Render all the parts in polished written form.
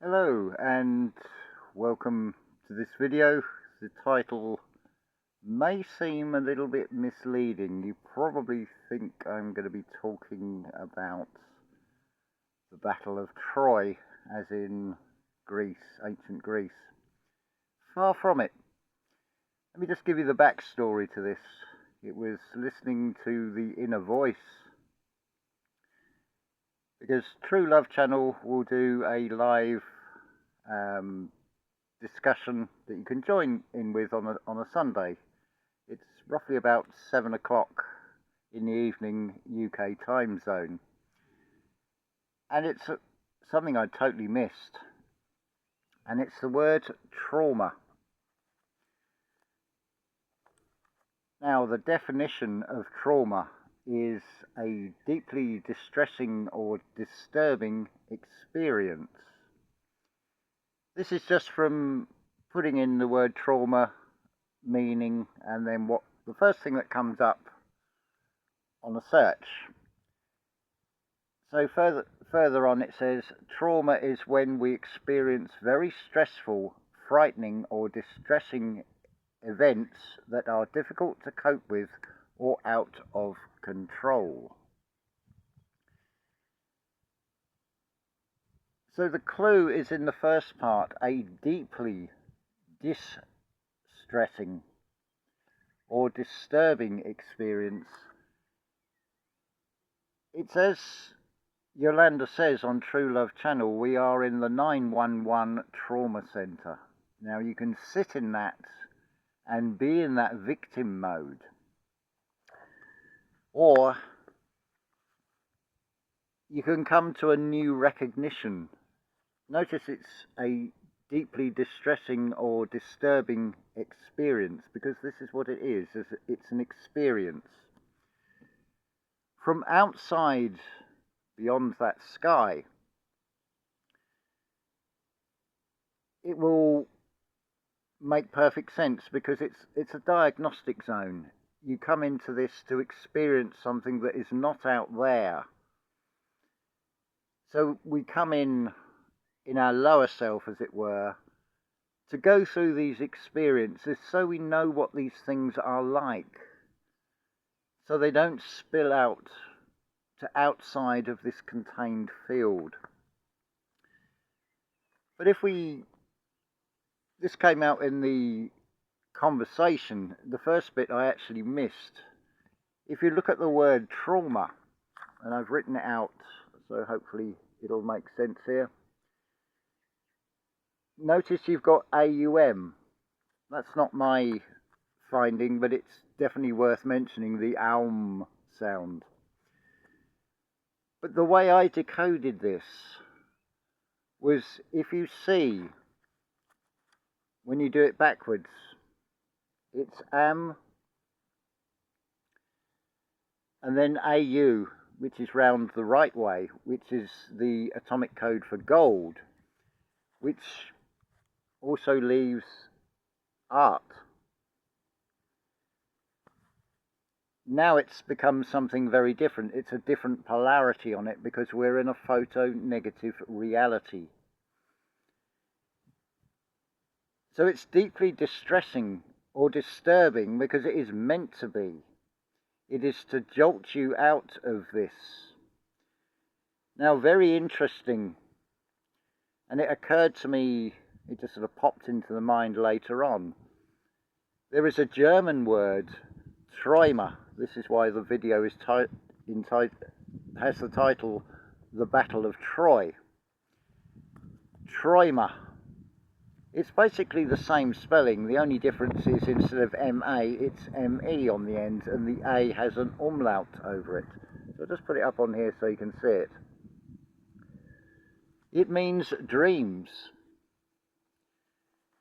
Hello and welcome to this video. The title may seem a little bit misleading. You probably think I'm going to be talking about the Battle of Troy, as in Greece, ancient Greece. Far from it. Let me just give you the backstory to this. It was listening to the inner voice, because True Love Channel will do a live discussion that you can join in with on a Sunday. It's roughly about 7 o'clock in the evening UK time zone, and it's something I totally missed, and it's the word trauma. Now, the definition of trauma is a deeply distressing or disturbing experience. This is just from putting in the word trauma, meaning, and then what the first thing that comes up on a search. So further on it says, trauma is when we experience very stressful, frightening or distressing events that are difficult to cope with or out of control. So the clue is in the first part, a deeply distressing or disturbing experience. It's as Yolanda says on True Love Channel, we are in the 911 trauma center. Now you can sit in that and be in that victim mode, or you can come to a new recognition. Notice it's a deeply distressing or disturbing experience, because this is what it is. It's an experience. From outside, beyond that sky, it will make perfect sense, because it's a diagnostic zone. You come into this to experience something that is not out there. So we come in our lower self, as it were, to go through these experiences so we know what these things are like, so they don't spill out to outside of this contained field. But this came out in the conversation, the first bit I actually missed. If you look at the word trauma, and I've written it out, so hopefully it'll make sense here. Notice you've got AUM. That's not my finding, but it's definitely worth mentioning, the AUM sound. But the way I decoded this was, if you see, when you do it backwards, it's AM and then AU, which is round the right way, which is the atomic code for gold, which also leaves art. Now it's become something very different. It's a different polarity on it, because we're in a photo-negative reality. So it's deeply distressing or disturbing because it is meant to be. It is to jolt you out of this. Now, very interesting, and it occurred to me, it just sort of popped into the mind later on. There is a German word, Troyma. This is why the video is has the title, The Battle of Troy. Troyma. It's basically the same spelling. The only difference is, instead of MA, it's ME on the end, and the A has an umlaut over it. So I'll just put it up on here so you can see it. It means dreams.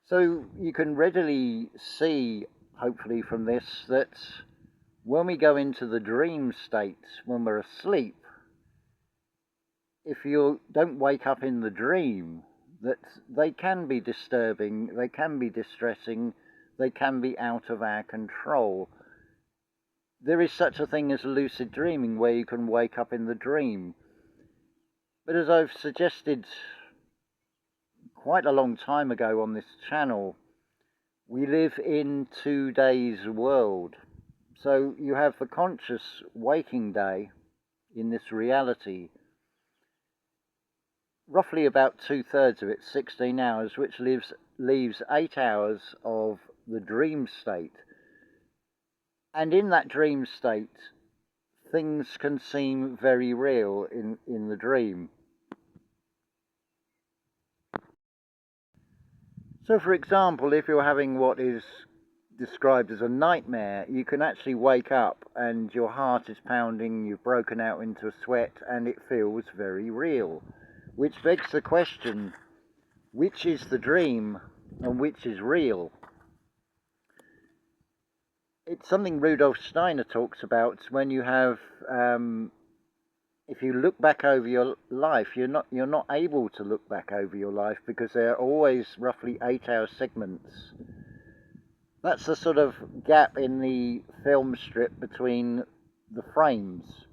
So you can readily see, hopefully from this, that when we go into the dream state, when we're asleep, if you don't wake up in the dream, that they can be disturbing, they can be distressing, they can be out of our control. There is such a thing as lucid dreaming, where you can wake up in the dream. But as I've suggested quite a long time ago on this channel, we live in Two-Daze world. So you have the conscious waking day in this reality, roughly about 2/3 of it, 16 hours, which leaves 8 hours of the dream state. And in that dream state, things can seem very real in the dream. So for example, if you're having what is described as a nightmare, you can actually wake up and your heart is pounding, you've broken out into a sweat, and it feels very real. Which begs the question, which is the dream and which is real? It's something Rudolf Steiner talks about when you have, if you look back over your life, you're not able to look back over your life because there are always roughly 8-hour segments. That's the sort of gap in the film strip between the frames.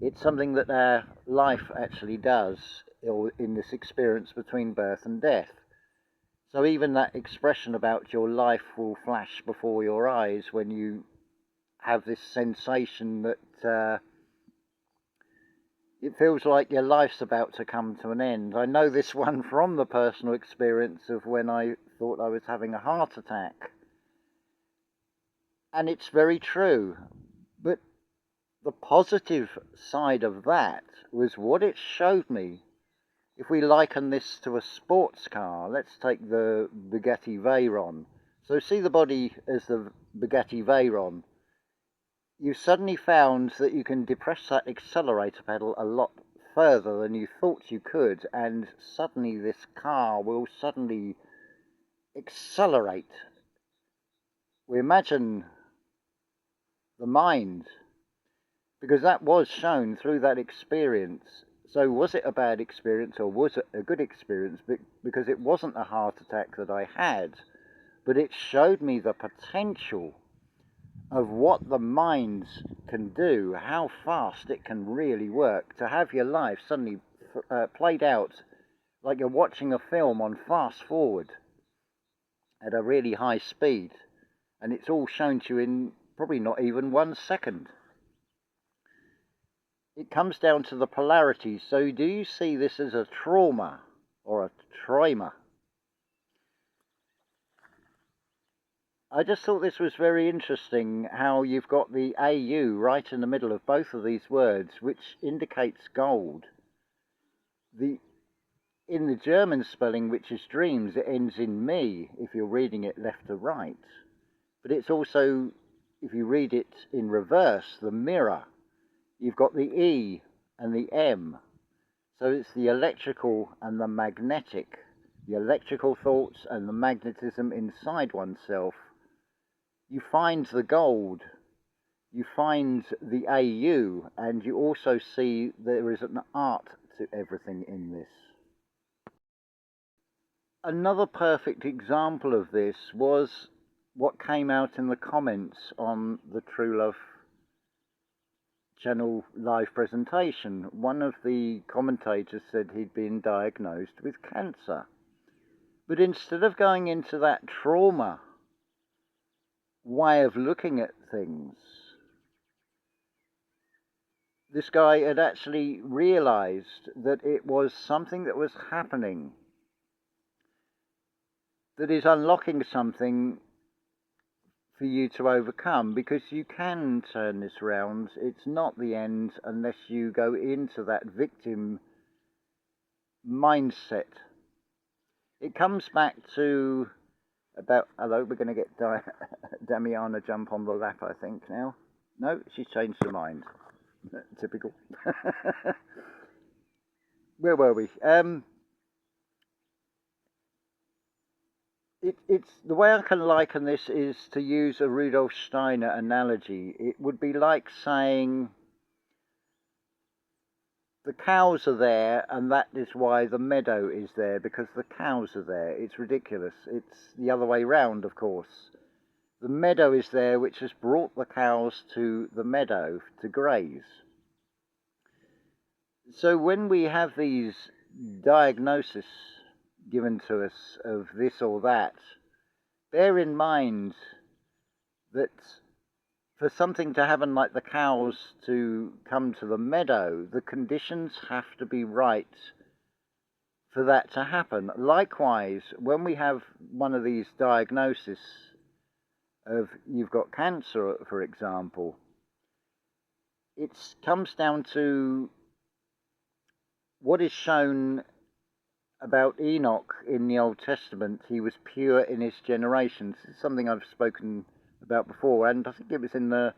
It's something that our life actually does in this experience between birth and death. So even that expression about your life will flash before your eyes when you have this sensation that it feels like your life's about to come to an end. I know this one from the personal experience of when I thought I was having a heart attack. And it's very true. But the positive side of that was what it showed me. If we liken this to a sports car, let's take the Bugatti Veyron. So see the body as the Bugatti Veyron. You suddenly found that you can depress that accelerator pedal a lot further than you thought you could, and suddenly this car will suddenly accelerate. We imagine the mind, because that was shown through that experience. So was it a bad experience or was it a good experience? Because it wasn't a heart attack that I had, but it showed me the potential of what the mind can do, how fast it can really work, to have your life suddenly played out like you're watching a film on fast forward at a really high speed, and it's all shown to you in probably not even 1 second. It comes down to the polarities. So do you see this as a trauma or a Troyma? I just thought this was very interesting, how you've got the AU right in the middle of both of these words, which indicates gold. In the German spelling, which is dreams, it ends in me if you're reading it left to right. But it's also, if you read it in reverse, the mirror. You've got the E and the M. So it's the electrical and the magnetic. The electrical thoughts and the magnetism inside oneself. You find the gold, you find the AU, and you also see there is an art to everything in this. Another perfect example of this was what came out in the comments on the True Love channel live presentation. One of the commentators said he'd been diagnosed with cancer. But instead of going into that trauma way of looking at things, this guy had actually realized that it was something that was happening that is unlocking something for you to overcome, because you can turn this round. It's not the end unless you go into that victim mindset. It comes back to about, hello, we're going to get Damiana jump on the lap, I think, now. No, she's changed her mind. Typical. Where were we? It's the way I can liken this is to use a Rudolf Steiner analogy. It would be like saying the cows are there, and that is why the meadow is there, because the cows are there. It's ridiculous. It's the other way round, of course. The meadow is there, which has brought the cows to the meadow to graze. So when we have these diagnoses given to us of this or that, bear in mind that for something to happen like the cows to come to the meadow, the conditions have to be right for that to happen. Likewise, when we have one of these diagnoses of you've got cancer, for example, it comes down to what is shown about Enoch in the Old Testament. He was pure in his generations. It's something I've spoken about before, and I think it was in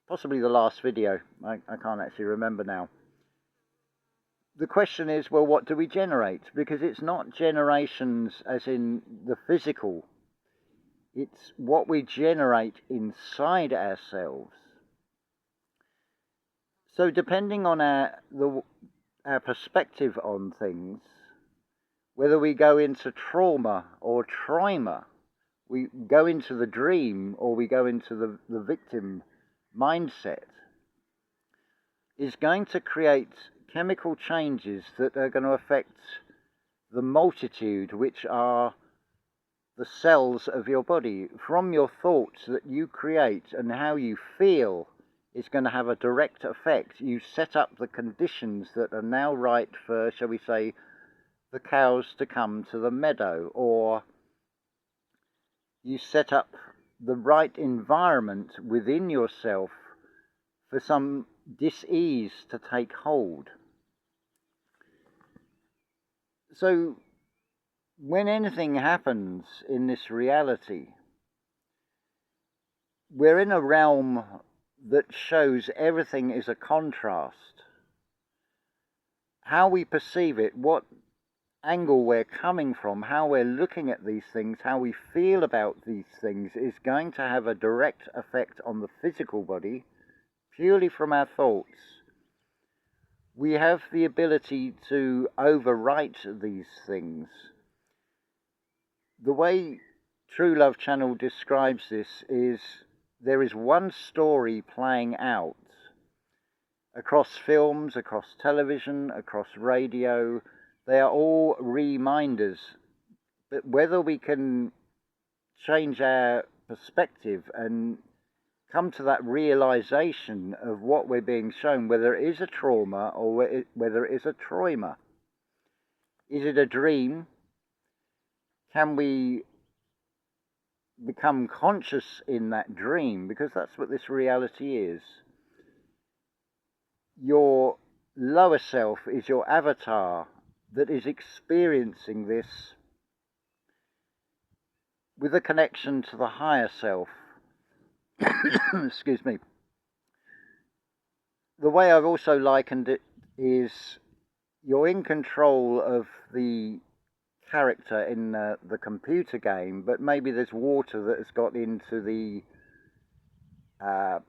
possibly the last video. I can't actually remember now. The question is, well, what do we generate? Because it's not generations as in the physical. It's what we generate inside ourselves. So depending on our perspective on things, whether we go into trauma or Troyma, we go into the dream or we go into the victim mindset, is going to create chemical changes that are going to affect the multitude, which are the cells of your body. From your thoughts that you create and how you feel is going to have a direct effect. You set up the conditions that are now right for, shall we say, the cows to come to the meadow, or you set up the right environment within yourself for some dis-ease to take hold. So when anything happens in this reality, we're in a realm that shows everything is a contrast. How we perceive it, what angle we're coming from, how we're looking at these things, how we feel about these things is going to have a direct effect on the physical body, purely from our thoughts. We have the ability to overwrite these things. The way True Love Channel describes this is there is one story playing out across films, across television, across radio. They are all reminders. But whether we can change our perspective and come to that realization of what we're being shown, whether it is a trauma or whether it is a Troyma. Is it a dream? Can we become conscious in that dream? Because that's what this reality is. Your lower self is your avatar that is experiencing this with a connection to the higher self. Excuse me. The way I've also likened it is you're in control of the character in the computer game, but maybe there's water that has got into the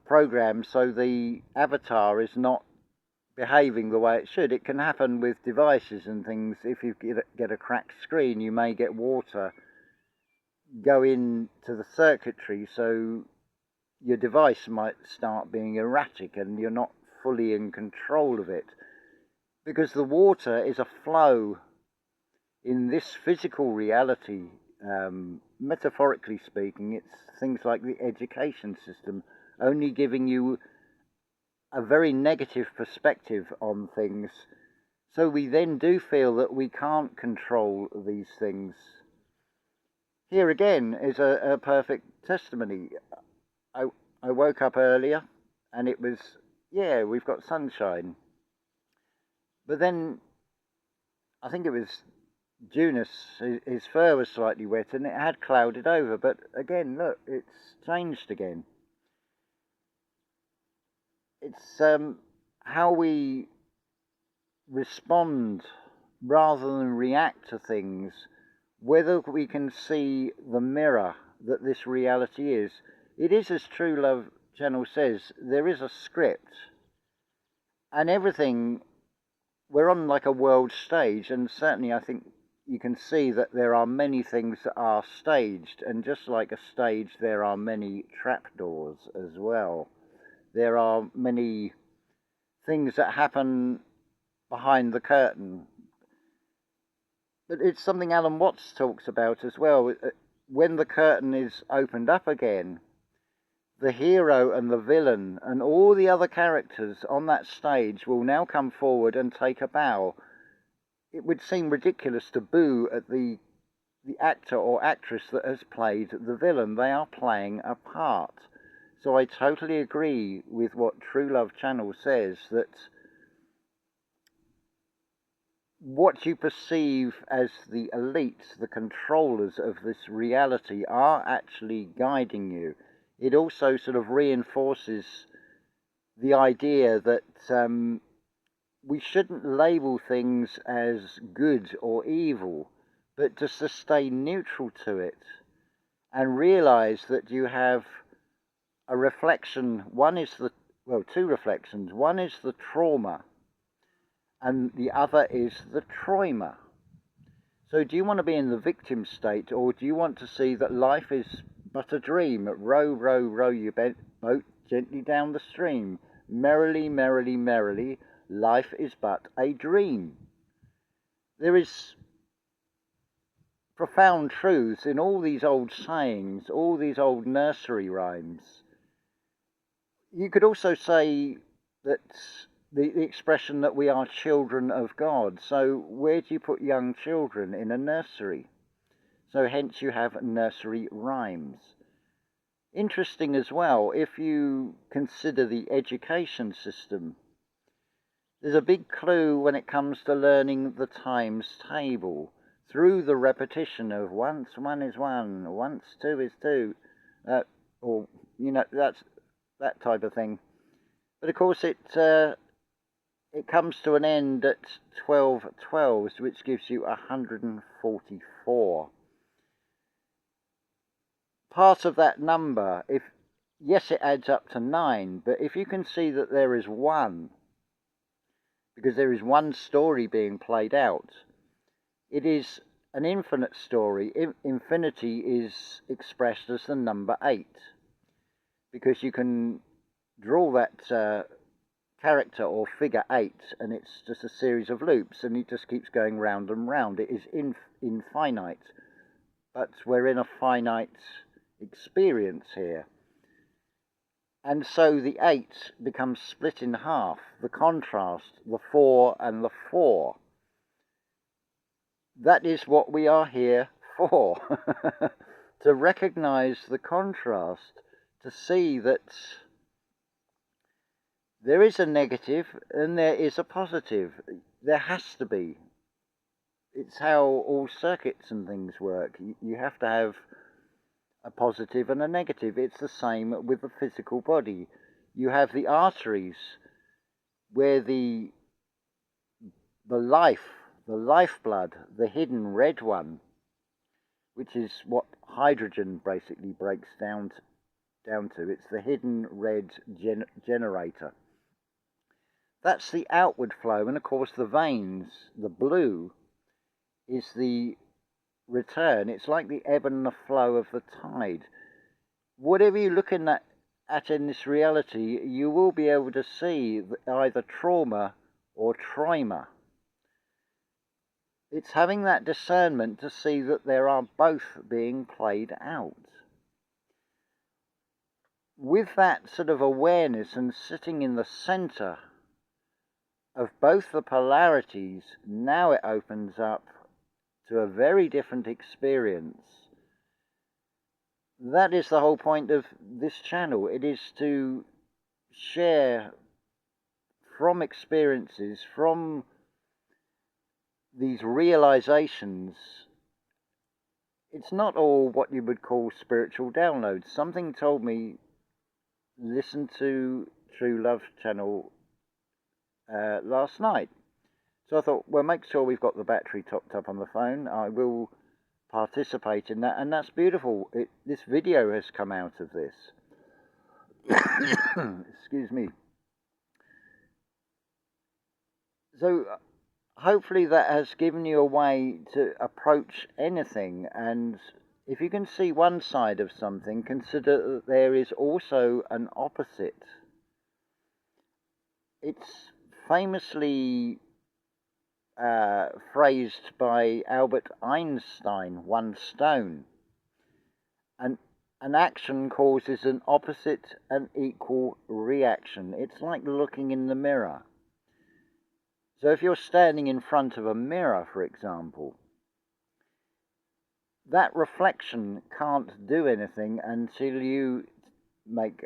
program, so the avatar is not behaving the way it should. It can happen with devices and things. If you get a cracked screen, you may get water go into the circuitry, so your device might start being erratic and you're not fully in control of it. Because the water is a flow in this physical reality, metaphorically speaking. It's things like the education system only giving you a very negative perspective on things. So we then do feel that we can't control these things. Here again is a perfect testimony. I woke up earlier and it was, yeah, we've got sunshine. But then, I think it was Junus, his fur was slightly wet and it had clouded over. But again, look, it's changed again. It's how we respond rather than react to things, whether we can see the mirror that this reality is. It is, as True Love Channel says, there is a script, and everything, we're on like a world stage, and certainly I think you can see that there are many things that are staged, and just like a stage, there are many trapdoors as well. There are many things that happen behind the curtain. But it's something Alan Watts talks about as well. When the curtain is opened up again, the hero and the villain and all the other characters on that stage will now come forward and take a bow. It would seem ridiculous to boo at the actor or actress that has played the villain. They are playing a part. So I totally agree with what True Love Channel says, that what you perceive as the elites, the controllers of this reality, are actually guiding you. It also sort of reinforces the idea that we shouldn't label things as good or evil, but just to stay neutral to it and realize that you have a reflection. Two reflections. One is the trauma, and the other is the Troyma. So do you want to be in the victim state, or do you want to see that life is but a dream? Row, row, row your boat gently down the stream. Merrily, merrily, merrily, life is but a dream. There is profound truths in all these old sayings, all these old nursery rhymes. You could also say that the expression that we are children of God. So where do you put young children? In a nursery. So hence you have nursery rhymes. Interesting as well, if you consider the education system, there's a big clue when it comes to learning the times table through the repetition of once one is one, once two is two, or, that's that type of thing. But of course it comes to an end at 12 12s, which gives you 144. Part of that number, yes, it adds up to 9, but if you can see that there is 1, because there is one story being played out, it is an infinite story. Infinity is expressed as the number 8, because you can draw that character or figure 8, and it's just a series of loops, and it just keeps going round and round. It is infinite, but we're in a finite experience here. And so the 8 becomes split in half, the contrast, the 4 and the 4. That is what we are here for, to recognize the contrast, to see that there is a negative and there is a positive. There has to be. It's how all circuits and things work. You have to have a positive and a negative. It's the same with the physical body. You have the arteries where the lifeblood, the hidden red one, which is what hydrogen basically breaks down to. It's the hidden red generator. That's the outward flow, and of course the veins, the blue, is the return. It's like the ebb and the flow of the tide. Whatever you're looking at in this reality, you will be able to see either trauma or Troyma. It's having that discernment to see that there are both being played out. With that sort of awareness and sitting in the center of both the polarities, now it opens up to a very different experience. That is the whole point of this channel. It is to share from experiences, from these realizations. It's not all what you would call spiritual downloads. Something told me, listen to True Love Channel last night. So I thought, well, make sure we've got the battery topped up on the phone. I will participate in that, and that's beautiful. This video has come out of this. Excuse me. So hopefully that has given you a way to approach anything, and if you can see one side of something, consider that there is also an opposite. It's famously phrased by Albert Einstein, one stone. An action causes an opposite and equal reaction. It's like looking in the mirror. So if you're standing in front of a mirror, for example, that reflection can't do anything until you make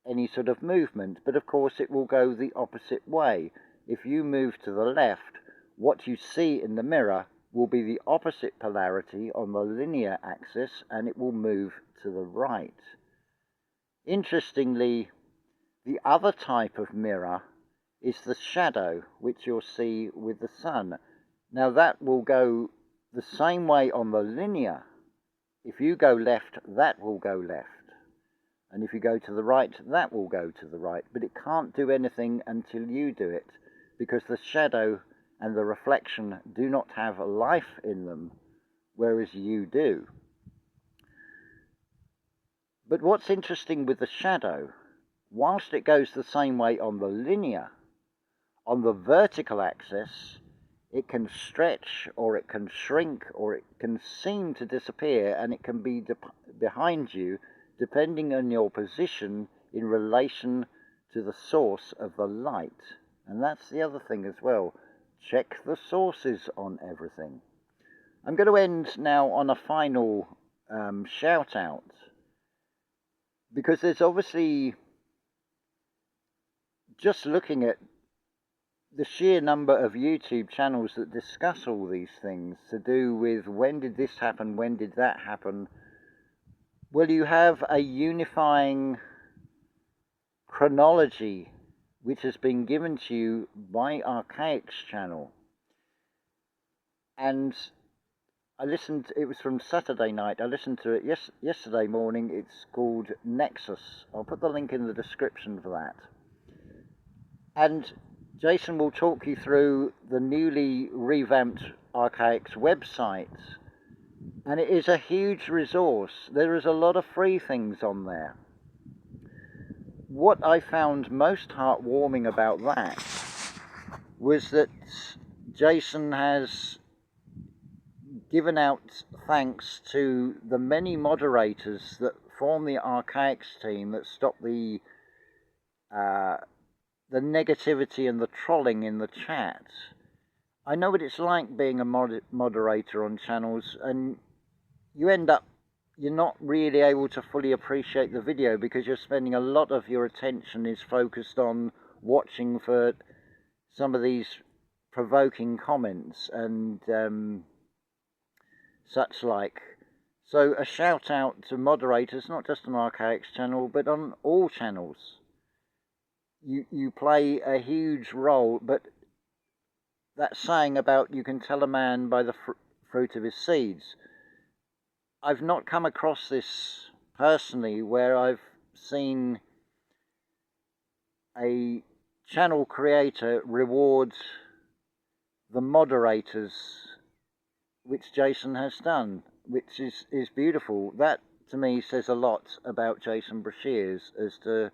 any sort of movement. But of course it will go the opposite way. If you move to the left, what you see in the mirror will be the opposite polarity on the linear axis, and it will move to the right. Interestingly, the other type of mirror is the shadow, which you'll see with the sun. Now that will go the same way on the linear. If you go left, that will go left. And if you go to the right, that will go to the right. But it can't do anything until you do it, because the shadow and the reflection do not have life in them, whereas you do. But what's interesting with the shadow, whilst it goes the same way on the linear, on the vertical axis, it can stretch, or it can shrink, or it can seem to disappear, and it can be behind you, depending on your position in relation to the source of the light. And that's the other thing as well. Check the sources on everything. I'm going to end now on a final shout out, because there's obviously, just looking at the sheer number of YouTube channels that discuss all these things to do with when did this happen, when did that happen. Well, you have a unifying chronology which has been given to you by Archaix's channel. And I listened, it was from Saturday night, I listened to it yesterday morning. It's called Nexus. I'll put the link in the description for that. And Jason will talk you through the newly revamped Archaix website. And it is a huge resource. There is a lot of free things on there. What I found most heartwarming about that was that Jason has given out thanks to the many moderators that form the Archaix team that stop the negativity and the trolling in the chat. I know what it's like being a moderator on channels, and you end up, you're not really able to fully appreciate the video because you're spending a lot of your attention is focused on watching for some of these provoking comments and such like. So a shout out to moderators, not just on Archaix channel, but on all channels. You play a huge role, but that saying about you can tell a man by the fruit of his seeds, I've not come across this personally where I've seen a channel creator reward the moderators, which Jason has done, which is beautiful. That to me says a lot about Jason Brashears as to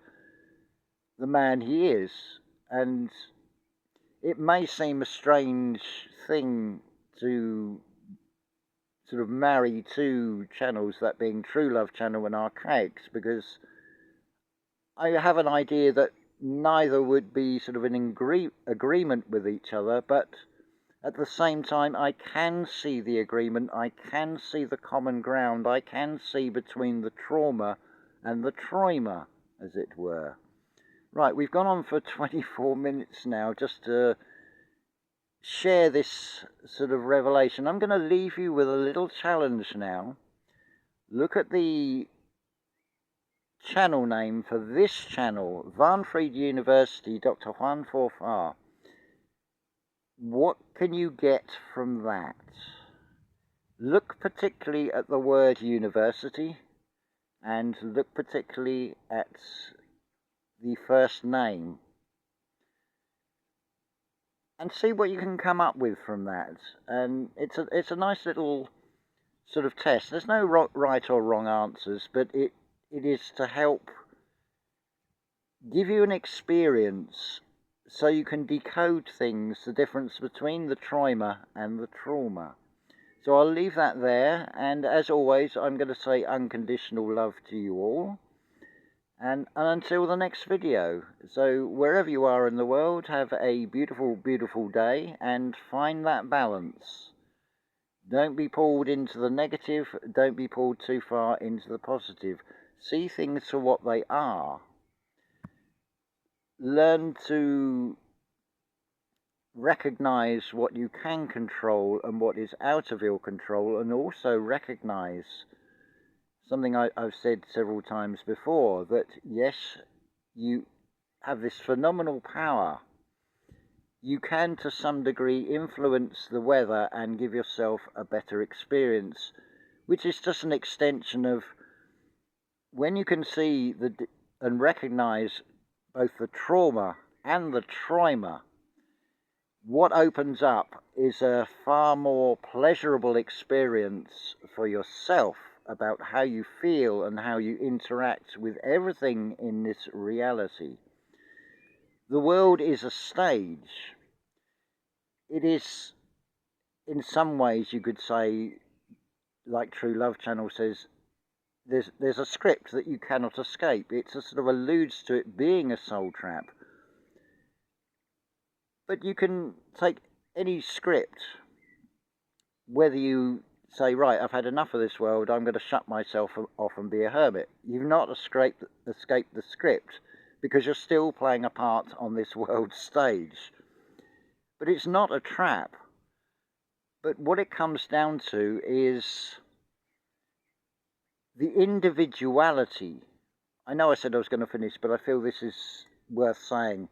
the man he is. And it may seem a strange thing to sort of marry two channels, that being True Love channel and Archaix, because I have an idea that neither would be sort of in agreement with each other, but at the same time I can see the agreement, I can see the common ground, I can see between the trauma and the Troyma, as it were. Right, we've gone on for 24 minutes now just to share this sort of revelation. I'm going to leave you with a little challenge now. Look at the channel name for this channel, Wahnfried University, Dr. Juan Forfar. What can you get from that? Look particularly at the word university, and look particularly at the first name, and see what you can come up with from that. And it's a nice little sort of test. There's no right or wrong answers, but it is to help give you an experience so you can decode things, the difference between the Troyma and the trauma. So I'll leave that there, and as always, I'm going to say unconditional love to you all. And until the next video. So wherever you are in the world, have a beautiful, beautiful day, and find that balance. Don't be pulled into the negative, don't be pulled too far into the positive. See things for what they are. Learn to recognize what you can control and what is out of your control, and also recognize something I've said several times before, that yes, you have this phenomenal power. You can, to some degree, influence the weather and give yourself a better experience, which is just an extension of when you can see and recognize both the trauma and the Troyma. What opens up is a far more pleasurable experience for yourself about how you feel and how you interact with everything in this reality. The world is a stage. It is, in some ways, you could say, like True Love Channel says, there's a script that you cannot escape. It sort of alludes to it being a soul trap. But you can take any script, whether you say, right, I've had enough of this world, I'm going to shut myself off and be a hermit. You've not escaped the script, because you're still playing a part on this world stage. But it's not a trap. But what it comes down to is the individuality. I know I said I was going to finish, but I feel this is worth saying.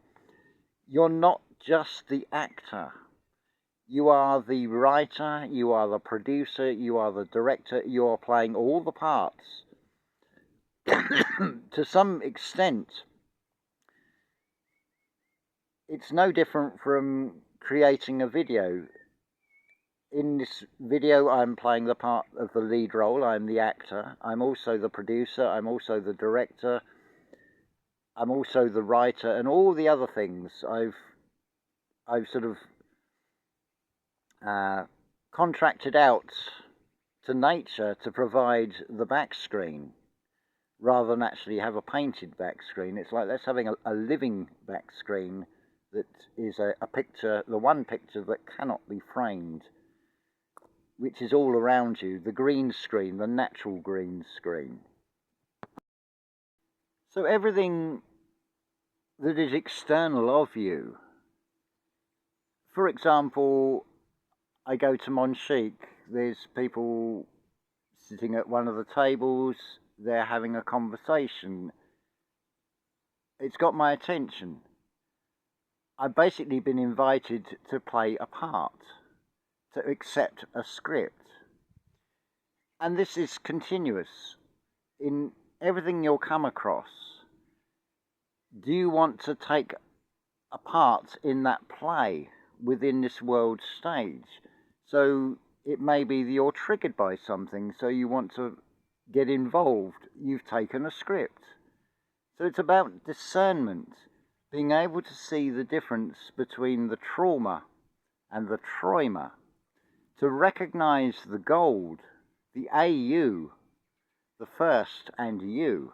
You're not just the actor. You are the writer, you are the producer, you are the director, you are playing all the parts. To some extent, it's no different from creating a video. In this video, I'm playing the part of the lead role. I'm the actor. I'm also the producer. I'm also the director. I'm also the writer, and all the other things. I've sort of contracted out to nature to provide the back screen, rather than actually have a painted back screen. It's like that's having a living back screen that is a picture, the one picture that cannot be framed, which is all around you, the green screen, the natural green screen. So everything that is external of you, for example, I go to Monchique, there's people sitting at one of the tables, they're having a conversation. It's got my attention. I've basically been invited to play a part, to accept a script. And this is continuous in everything you'll come across. Do you want to take a part in that play within this world stage? So it may be that you're triggered by something, so you want to get involved. You've taken a script. So it's about discernment, being able to see the difference between the trauma and the Troyma, to recognize the gold, the AU, the first and you.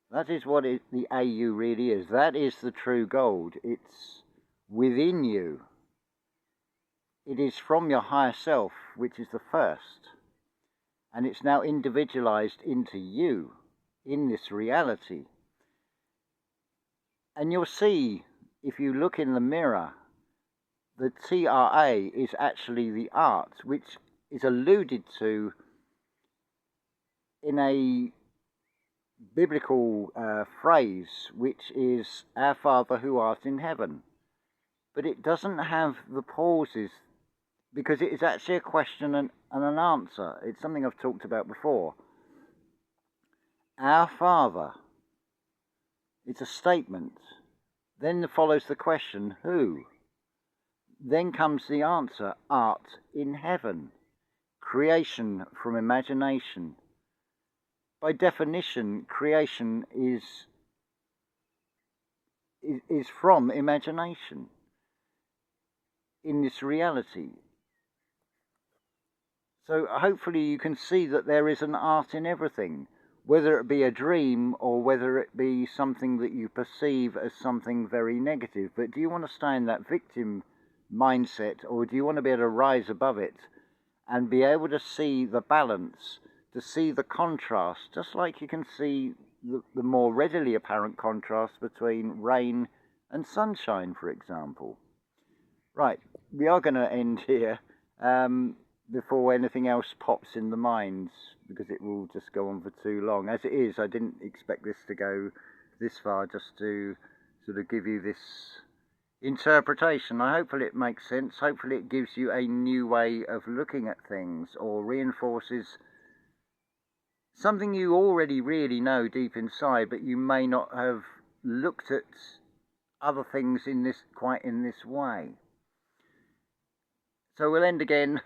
That is what the AU really is. That is the true gold. It's within you. It is from your higher self, which is the first. And it's now individualized into you, in this reality. And you'll see, if you look in the mirror, the TRA is actually the art, which is alluded to in a biblical phrase, which is, Our Father who art in heaven. But it doesn't have the pauses, because it is actually a question and an answer. It's something I've talked about before. Our Father. It's a statement. Then follows the question, who? Then comes the answer, art in heaven. Creation from imagination. By definition, creation is is from imagination in this reality. So hopefully you can see that there is an art in everything, whether it be a dream or whether it be something that you perceive as something very negative. But do you want to stay in that victim mindset, or do you want to be able to rise above it and be able to see the balance, to see the contrast, just like you can see the more readily apparent contrast between rain and sunshine, for example. Right, we are going to end here before anything else pops in the minds, because it will just go on for too long. As it is, I didn't expect this to go this far, just to sort of give you this interpretation. Hopefully it makes sense. Hopefully it gives you a new way of looking at things, or reinforces something you already really know deep inside, but you may not have looked at other things in this way. So we'll end again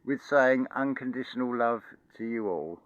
with saying unconditional love to you all.